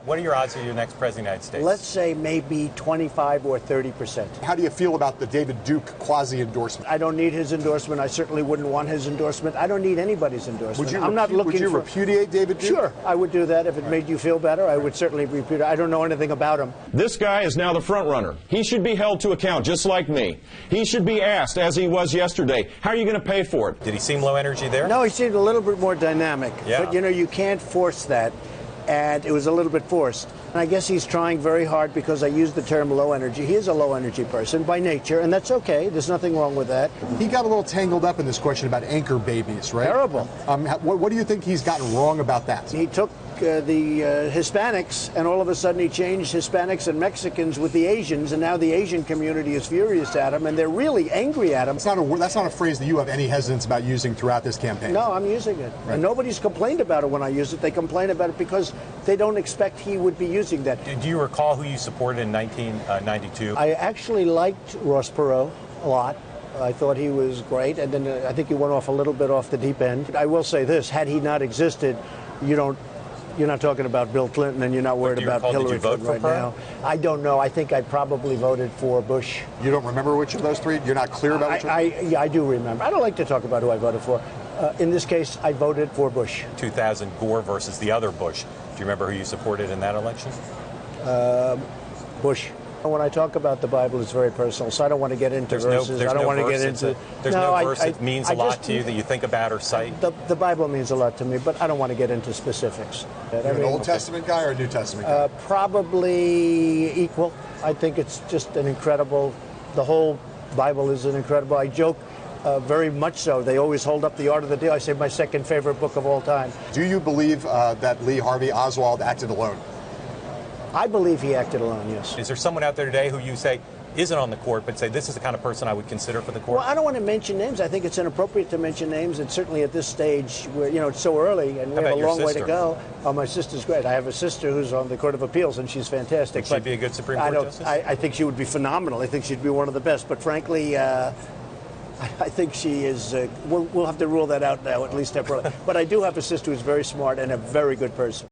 What are your odds of your next president of the United States? Let's say maybe 25 or 30%. How do you feel about the David Duke quasi-endorsement? I don't need his endorsement. I certainly wouldn't want his endorsement. I don't need anybody's endorsement. Would you repudiate David Duke? Sure, I would do that if it made you feel better. I would certainly repudiate. I don't know anything about him. This guy is now the front runner. He should be held to account, just like me. He should be asked, as he was yesterday, how are you going to pay for it? Did he seem low energy there? No, he seemed a little bit more dynamic. Yeah. But, you can't force that. And it was a little bit forced. And I guess he's trying very hard because I used the term low energy. He is a low energy person by nature, and that's okay. There's nothing wrong with that. He got a little tangled up in this question about anchor babies, right? Terrible. What do you think he's gotten wrong about that? He took the Hispanics, and all of a sudden he changed Hispanics and Mexicans with the Asians, and now the Asian community is furious at him, and they're really angry at him. That's not a phrase that you have any hesitance about using throughout this campaign. No, I'm using it. Right. And nobody's complained about it when I use it. They complain about it because they don't expect he would be using that. Do you recall who you supported in 1992? I actually liked Ross Perot a lot. I thought he was great, and then I think he went off a little bit off the deep end. I will say this, had he not existed, you're not talking about Bill Clinton, and you're not worried about Hillary Clinton right now. I don't know. I think I probably voted for Bush. You don't remember which of those three? You're not clear about which one? Yeah, I do remember. I don't like to talk about who I voted for. In this case, I voted for Bush. 2000, Gore versus the other Bush. Do you remember who you supported in that election? Bush. When I talk about the Bible, it's very personal, so I don't want to get into verses. I don't want to get into. There's no verse that means a lot to you that you think about or cite? The Bible means a lot to me, but I don't want to get into specifics. You're an Old Testament guy or a New Testament guy? Probably equal. I think it's just an incredible. The whole Bible is an incredible. I joke. Very much so. They always hold up The Art of the Deal. I say my second favorite book of all time. Do you believe that Lee Harvey Oswald acted alone? I believe he acted alone, yes. Is there someone out there today who you say isn't on the court, but say this is the kind of person I would consider for the court? Well, I don't want to mention names. I think it's inappropriate to mention names, and certainly at this stage where, it's so early and we have a long way to go. Oh, my sister's great. I have a sister who's on the Court of Appeals, and she's fantastic. Would she be a good Supreme Court justice? I think she would be phenomenal. I think she'd be one of the best. But frankly, I think she is. We'll have to rule that out now, at least temporarily. But I do have a sister who's very smart and a very good person.